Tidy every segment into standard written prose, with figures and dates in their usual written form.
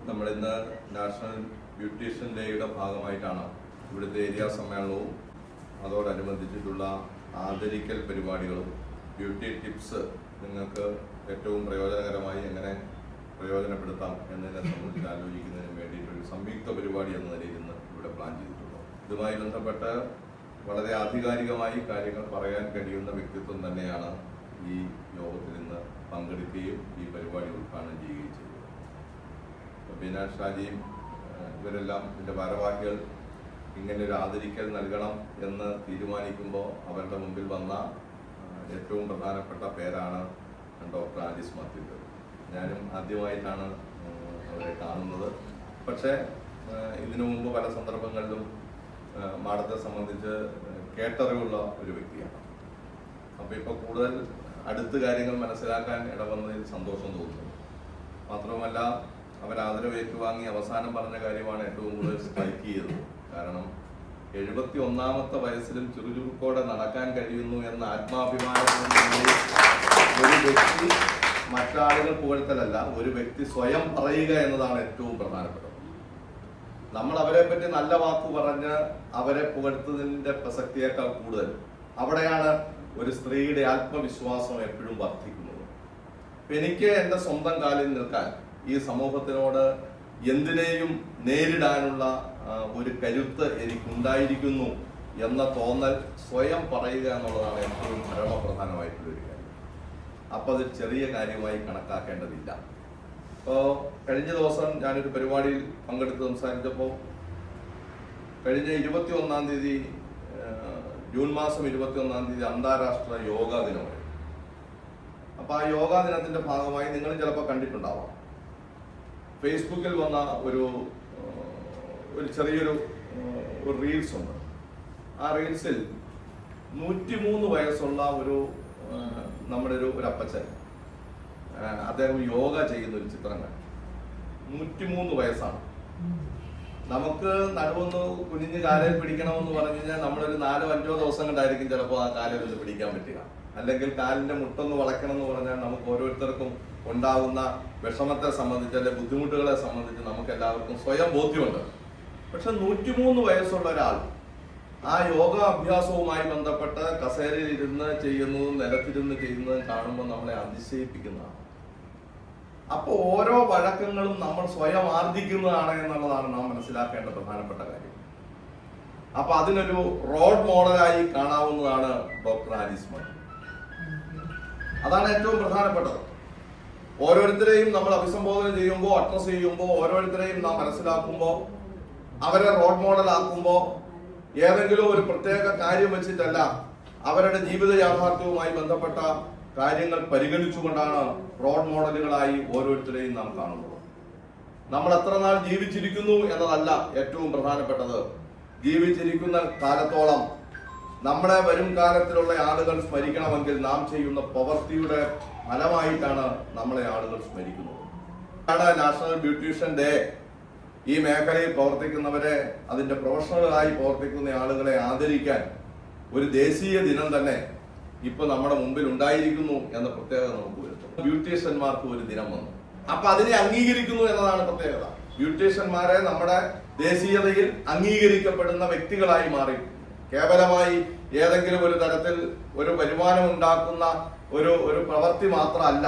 നമ്മളിന്ന് national beautician ഡേയുടെ ഭാഗമായിട്ടാണ് ഇവിടുത്തെ ഏരിയ സമ്മേളനവും അതോടനുബന്ധിച്ചിട്ടുള്ള ആദരിക്കൽ പരിപാടികളും ബ്യൂട്ടി ടിപ്സ് നിങ്ങൾക്ക് ഏറ്റവും പ്രയോജനകരമായി എങ്ങനെ പ്രയോജനപ്പെടുത്താം എന്നതിനെ സംബന്ധിച്ച് ആലോചിക്കുന്നതിന് വേണ്ടിയിട്ടൊരു സംയുക്ത പരിപാടി എന്ന നിലയിൽ ഇന്ന് ഇവിടെ പ്ലാൻ ചെയ്തിട്ടുണ്ട്. ഇതുമായി ബന്ധപ്പെട്ട് വളരെ ആധികാരികമായി കാര്യങ്ങൾ പറയാൻ കഴിയുന്ന വ്യക്തിത്വം തന്നെയാണ് ഈ യോഗത്തിൽ ഇന്ന് പങ്കെടുക്കുകയും ഈ പരിപാടി ഉദ്ഘാടനം ചെയ്യുകയും ചെയ്തത്. ബീന ഷാജിയും ഇവരെല്ലാം ഇതിൻ്റെ ഭാരവാഹികൾ ഇങ്ങനെ ഒരു ആദരിക്കൽ നൽകണം എന്ന് തീരുമാനിക്കുമ്പോൾ അവരുടെ മുമ്പിൽ വന്ന ഏറ്റവും പ്രധാനപ്പെട്ട പേരാണ് ഡോക്ടർ ആലിസ് മാത്യു. ഞാനും ആദ്യമായിട്ടാണ് അവരെ കാണുന്നത്. പക്ഷേ ഇതിനു മുമ്പ് പല സന്ദർഭങ്ങളിലും മാഡത്തെ സംബന്ധിച്ച് കേട്ടറിവുള്ള ഒരു വ്യക്തിയാണ്. അപ്പോൾ ഇപ്പോൾ കൂടുതൽ അടുത്ത കാര്യങ്ങൾ മനസ്സിലാക്കാൻ ഇടവന്നതിൽ സന്തോഷം തോന്നുന്നു. മാത്രവുമല്ല, അവർ ആദരവ് ഏറ്റുവാങ്ങി അവസാനം പറഞ്ഞ കാര്യമാണ് ഏറ്റവും കൂടുതൽ സ്ട്രൈക്ക് ചെയ്തത്. കാരണം 71ാമത്തെ വയസ്സിലും ചുറുചുറുക്കോടെ നടക്കാൻ കഴിയുന്നു എന്ന ആത്മാഭിമാനത്തോടുകൂടി ഒരു വ്യക്തി മറ്റാളുകൾ പുകഴ്ത്തലല്ല, ഒരു വ്യക്തി സ്വയം പറയുക എന്നതാണ് ഏറ്റവും പ്രധാനപ്പെട്ടത്. നമ്മൾ അവരെ പറ്റി നല്ല വാക്ക് പറഞ്ഞ് അവരെ പുകഴ്ത്തുന്നതിന്റെ പ്രസക്തിയേക്കാൾ കൂടുതൽ അവിടെയാണ് ഒരു സ്ത്രീയുടെ ആത്മവിശ്വാസം എപ്പോഴും വർദ്ധിക്കുന്നത്. എനിക്ക് എൻ്റെ സ്വന്തം കാലിൽ നിൽക്കാൻ, ഈ സമൂഹത്തിനോട് എന്തിനേയും നേരിടാനുള്ള ഒരു കരുത്ത് എനിക്കുണ്ടായിരിക്കുന്നു എന്ന തോന്നൽ സ്വയം പറയുക എന്നുള്ളതാണ് ഏറ്റവും പരമപ്രധാനമായിട്ടുള്ളൊരു കാര്യം. അപ്പോൾ അത് ചെറിയ കാര്യമായി കണക്കാക്കേണ്ടതില്ല. ഇപ്പോൾ കഴിഞ്ഞ ദിവസം ഞാനൊരു പരിപാടിയിൽ പങ്കെടുത്ത് സംസാരിച്ചപ്പോൾ കഴിഞ്ഞ 21-ാം തീയതി ജൂൺ മാസം 21-ാം തീയതി അന്താരാഷ്ട്ര യോഗാ ദിനമായി. അപ്പോൾ ആ യോഗാ ദിനത്തിന്റെ ഭാഗമായി നിങ്ങൾ ചിലപ്പോൾ കണ്ടിട്ടുണ്ടാവാം, ഫേസ്ബുക്കിൽ വന്ന ഒരു ചെറിയൊരു റീൽസ് ഉണ്ട്. ആ റീൽസിൽ 103 വയസ്സുള്ള നമ്മുടെ ഒരു അപ്പച്ചൻ, അദ്ദേഹം യോഗ ചെയ്യുന്ന ഒരു ചിത്രം കണ്ടു. 103 വയസ്സാണ്. നമുക്ക് നടുവൊന്ന് കുനിഞ്ഞ് കാലിൽ പിടിക്കണമെന്ന് പറഞ്ഞു കഴിഞ്ഞാൽ നമ്മളൊരു 4-5 ദിവസം കൊണ്ടായിരിക്കും ചിലപ്പോൾ ആ കാലിൽ ഒന്ന് പിടിക്കാൻ പറ്റുക. അല്ലെങ്കിൽ കാലിന്റെ മുട്ടൊന്ന് വളയ്ക്കണം എന്ന് പറഞ്ഞാൽ നമുക്ക് ഓരോരുത്തർക്കും ഉണ്ടാകുന്ന വിഷമത്തെ സംബന്ധിച്ച് അല്ലെങ്കിൽ ബുദ്ധിമുട്ടുകളെ സംബന്ധിച്ച് നമുക്ക് എല്ലാവർക്കും സ്വയം ബോധ്യമുണ്ട്. പക്ഷെ 103 വയസ്സുള്ള ഒരാൾ ആ യോഗ അഭ്യാസവുമായി ബന്ധപ്പെട്ട് കസേരയിൽ ഇരുന്ന് ചെയ്യുന്നതും നിലത്തിരുന്ന് ചെയ്യുന്നതും കാണുമ്പോൾ നമ്മളെ അതിശയിപ്പിക്കുന്നതാണ്. അപ്പോൾ ഓരോ വഴക്കങ്ങളും നമ്മൾ സ്വയം ആർജിക്കുന്നതാണ് എന്നുള്ളതാണ് നാം മനസ്സിലാക്കേണ്ട പ്രധാനപ്പെട്ട കാര്യം. അപ്പൊ അതിനൊരു റോൾ മോഡലായി കാണാവുന്നതാണ് ഡോക്ടർ ആലിസ് മാത്യു. അതാണ് ഏറ്റവും പ്രധാനപ്പെട്ടത്. ഓരോരുത്തരെയും നമ്മൾ അഭിസംബോധന ചെയ്യുമ്പോൾ, അഡ്രസ് ചെയ്യുമ്പോൾ, ഓരോരുത്തരെയും നാം മനസ്സിലാക്കുമ്പോൾ, അവരെ റോൾ മോഡലാക്കുമ്പോൾ ഏതെങ്കിലും ഒരു പ്രത്യേക കാര്യം വെച്ചിട്ടല്ല, അവരുടെ ജീവിത യാഥാർത്ഥ്യവുമായി ബന്ധപ്പെട്ട കാര്യങ്ങൾ പരിഗണിച്ചുകൊണ്ടാണ് റോൾ മോഡലുകളായി ഓരോരുത്തരെയും നാം കാണുന്നത്. നമ്മൾ എത്ര നാൾ ജീവിച്ചിരിക്കുന്നു എന്നതല്ല ഏറ്റവും പ്രധാനപ്പെട്ടത്. ജീവിച്ചിരിക്കുന്ന കാലത്തോളം നമ്മുടെ വരും കാലത്തിലുള്ള ആളുകൾ സ്മരിക്കണമെങ്കിൽ നാം ചെയ്യുന്ന പ്രവൃത്തിയുടെ ഫലമായിട്ടാണ് നമ്മളെ ആളുകൾ സ്മരിക്കുന്നത്. നാഷണൽ ബ്യൂട്ടീഷ്യൻ ഡേ ഈ മേഖലയിൽ പ്രവർത്തിക്കുന്നവരെ, അതിന്റെ പ്രൊഫഷണലായി പ്രവർത്തിക്കുന്ന ആളുകളെ ആദരിക്കാൻ ഒരു ദേശീയ ദിനം തന്നെ ഇപ്പൊ നമ്മുടെ മുമ്പിൽ ഉണ്ടായിരിക്കുന്നു എന്ന പ്രത്യേകത നമുക്ക് വരുത്തുന്നു. ബ്യൂട്ടീഷ്യന്മാർക്ക് ഒരു ദിനം വന്നു. അപ്പൊ അതിനെ അംഗീകരിക്കുന്നു എന്നതാണ് പ്രത്യേകത. ബ്യൂട്ടീഷ്യന്മാരെ നമ്മുടെ ദേശീയതയിൽ അംഗീകരിക്കപ്പെടുന്ന വ്യക്തികളായി മാറി. കേവലമായി ഏതെങ്കിലും ഒരു തരത്തിൽ ഒരു വരുമാനം ഉണ്ടാക്കുന്ന ഒരു പ്രവൃത്തി മാത്രമല്ല,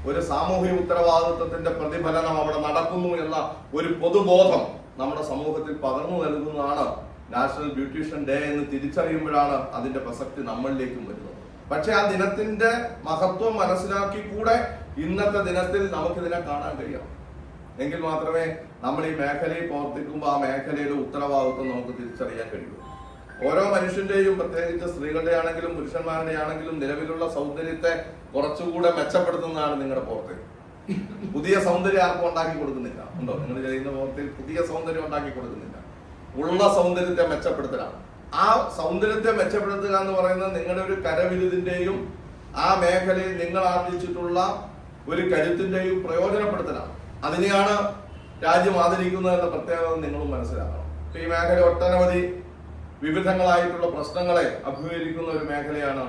ഒരു സാമൂഹിക ഉത്തരവാദിത്വത്തിന്റെ പ്രതിഫലനം അവിടെ നടക്കുന്നു എന്ന ഒരു പൊതുബോധം നമ്മുടെ സമൂഹത്തിൽ പകർന്നു നൽകുന്നതാണ് നാഷണൽ ബ്യൂട്ടീഷ്യൻ ഡേ എന്ന് തിരിച്ചറിയുമ്പോഴാണ് അതിന്റെ പ്രസക്തി നമ്മളിലേക്കും വരുന്നത്. പക്ഷെ ആ ദിനത്തിന്റെ മഹത്വം മനസ്സിലാക്കി കൂടെ ഇന്നത്തെ ദിനത്തിൽ നമുക്കിതിനെ കാണാൻ കഴിയണം. എങ്കിൽ മാത്രമേ നമ്മൾ ഈ മേഖലയിൽ പ്രവർത്തിക്കുമ്പോൾ ആ മേഖലയുടെ ഉത്തരവാദിത്വം നമുക്ക് തിരിച്ചറിയാൻ കഴിയൂ. ഓരോ മനുഷ്യന്റെയും, പ്രത്യേകിച്ച് സ്ത്രീകളുടെ ആണെങ്കിലും പുരുഷന്മാരുടെ ആണെങ്കിലും, നിലവിലുള്ള സൗന്ദര്യത്തെ കുറച്ചുകൂടെ മെച്ചപ്പെടുത്തുന്നതാണ് നിങ്ങളുടെ പ്രവർത്തനം. പുതിയ സൗന്ദര്യം ആർക്കും ഉണ്ടാക്കി കൊടുക്കുന്നില്ല. ഉണ്ടോ? നിങ്ങൾ ചെയ്യുന്ന പ്രവർത്തിയിൽ പുതിയ സൗന്ദര്യം ഉണ്ടാക്കി കൊടുക്കുന്നില്ല. ഉള്ള സൗന്ദര്യത്തെ മെച്ചപ്പെടുത്തലാണ്. ആ സൗന്ദര്യത്തെ മെച്ചപ്പെടുത്തുക എന്ന് പറയുന്നത് നിങ്ങളുടെ ഒരു കരവിരുതിന്റെയും ആ മേഖലയിൽ നിങ്ങൾ ആർജിച്ചിട്ടുള്ള ഒരു കരുത്തിന്റെയും പ്രയോജനപ്പെടുത്തലാണ്. അതിനെയാണ് രാജ്യം ആദരിക്കുന്നത് എന്ന പ്രത്യേകത നിങ്ങളും മനസ്സിലാക്കണം. ഈ മേഖല ഒട്ടനവധി വിവിധങ്ങളായിട്ടുള്ള പ്രശ്നങ്ങളെ അഭിമുഖീകരിക്കുന്ന ഒരു മേഖലയാണ്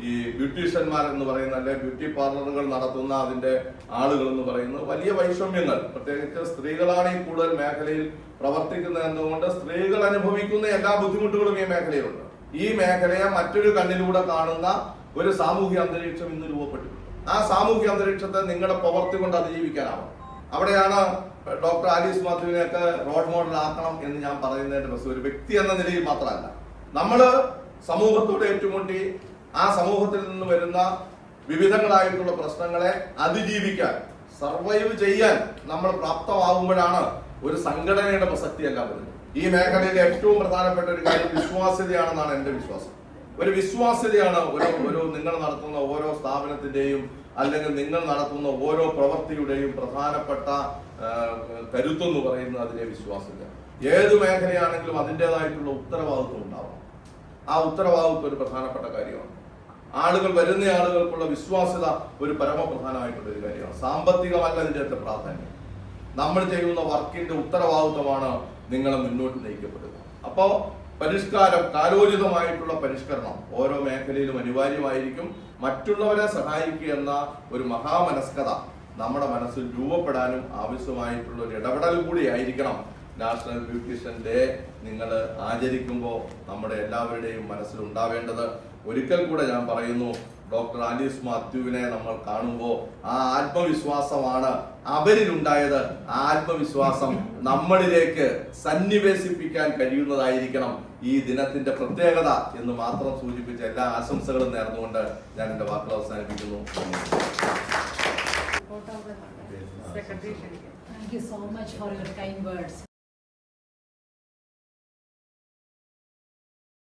ഈ ബ്യൂട്ടീഷ്യന്മാർ എന്ന് പറയുന്ന അല്ലെ ബ്യൂട്ടി പാർലറുകൾ നടത്തുന്ന അതിന്റെ ആളുകൾ എന്ന് പറയുന്നത് വലിയ വൈഷമ്യങ്ങൾ, പ്രത്യേകിച്ച് സ്ത്രീകളാണ് ഈ കൂടുതൽ മേഖലയിൽ പ്രവർത്തിക്കുന്നത് എന്നതുകൊണ്ട് സ്ത്രീകൾ അനുഭവിക്കുന്ന എല്ലാ ബുദ്ധിമുട്ടുകളും ഈ മേഖലയിലുണ്ട്. ഈ മേഖലയെ മറ്റൊരു കണ്ണിലൂടെ കാണുന്ന ഒരു സാമൂഹ്യ അന്തരീക്ഷം ഇന്ന് രൂപപ്പെട്ടു. ആ സാമൂഹ്യ അന്തരീക്ഷത്തെ നിങ്ങളുടെ പ്രവർത്തി കൊണ്ട് അതിജീവിക്കാനാവും. അവിടെയാണ് ഡോക്ടർ ആലീസ് മാത്യുവിനെയൊക്കെ റോൾ മോഡൽ ആക്കണം എന്ന് ഞാൻ പറയുന്നതിന്റെ പ്രശ്നം ഒരു വ്യക്തി എന്ന നിലയിൽ മാത്രമല്ല, നമ്മള് സമൂഹത്തോട് ഏറ്റുമുട്ടി ആ സമൂഹത്തിൽ നിന്ന് വരുന്ന വിവിധങ്ങളായിട്ടുള്ള പ്രശ്നങ്ങളെ അതിജീവിക്കാൻ, സർവൈവ് ചെയ്യാൻ നമ്മൾ പ്രാപ്തമാകുമ്പോഴാണ് ഒരു സംഘടനയുടെ പ്രസക്തിയല്ല വരുന്നത്. ഈ മേഖലയിലെ ഏറ്റവും പ്രധാനപ്പെട്ട ഒരു കാര്യം വിശ്വാസ്യതയാണെന്നാണ് എന്റെ വിശ്വാസം. ഒരു വിശ്വാസ്യതയാണ് ഒരു നിങ്ങൾ നടത്തുന്ന ഓരോ സ്ഥാപനത്തിന്റെയും അല്ലെങ്കിൽ നിങ്ങൾ നടത്തുന്ന ഓരോ പ്രവൃത്തിയുടെയും പ്രധാനപ്പെട്ട കരുത്തെന്ന് പറയുന്നത് അതിലെ വിശ്വാസ്യത. ഏത് മേഖലയാണെങ്കിലും അതിൻ്റെതായിട്ടുള്ള ഉത്തരവാദിത്വം ഉണ്ടാവണം. ആ ഉത്തരവാദിത്വം ഒരു പ്രധാനപ്പെട്ട കാര്യമാണ്. ആളുകൾ വരുന്ന ആളുകൾക്കുള്ള വിശ്വാസ്യത ഒരു പരമപ്രധാനമായിട്ടുള്ള ഒരു കാര്യമാണ്. സാമ്പത്തികമല്ല ഇതിന്റെ പ്രാധാന്യം. നമ്മൾ ചെയ്യുന്ന വർക്കിന്റെ ഉത്തരവാദിത്വമാണ് നിങ്ങളെ മുന്നോട്ട് നയിക്കപ്പെടുക. അപ്പോ പരിഷ്കാരം, കാലോചിതമായിട്ടുള്ള പരിഷ്കരണം ഓരോ മേഖലയിലും അനിവാര്യമായിരിക്കും. മറ്റുള്ളവരെ സഹായിക്കുക എന്ന ഒരു മഹാമനസ്കത നമ്മുടെ മനസ്സിൽ രൂപപ്പെടാനും ആവശ്യമായിട്ടുള്ള ഒരു ഇടപെടൽ കൂടി ആയിരിക്കണം നാഷണൽ ബ്യൂട്ടീഷ്യൻ ഡേ നിങ്ങൾ ആചരിക്കുമ്പോൾ നമ്മുടെ എല്ലാവരുടെയും മനസ്സിൽ ഉണ്ടാവേണ്ടത്. ഒരിക്കൽ കൂടെ ഞാൻ പറയുന്നു, ഡോക്ടർ ആലീസ് മാത്യുവിനെ നമ്മൾ കാണുമ്പോൾ ആ ആത്മവിശ്വാസമാണ് അവരിലുണ്ടായത്. ആ ആത്മവിശ്വാസം നമ്മളിലേക്ക് സന്നിവേശിപ്പിക്കാൻ കഴിയുന്നതായിരിക്കണം ഈ ദിനത്തിന്റെ പ്രത്യേകത എന്ന് മാത്രം സൂചിപ്പിച്ച എല്ലാ ആശംസകളും നേർന്നുകൊണ്ട് ഞാൻ എന്റെ വാക്കുകൾ അവസാനിപ്പിക്കുന്നു. Thank you so much for your kind words.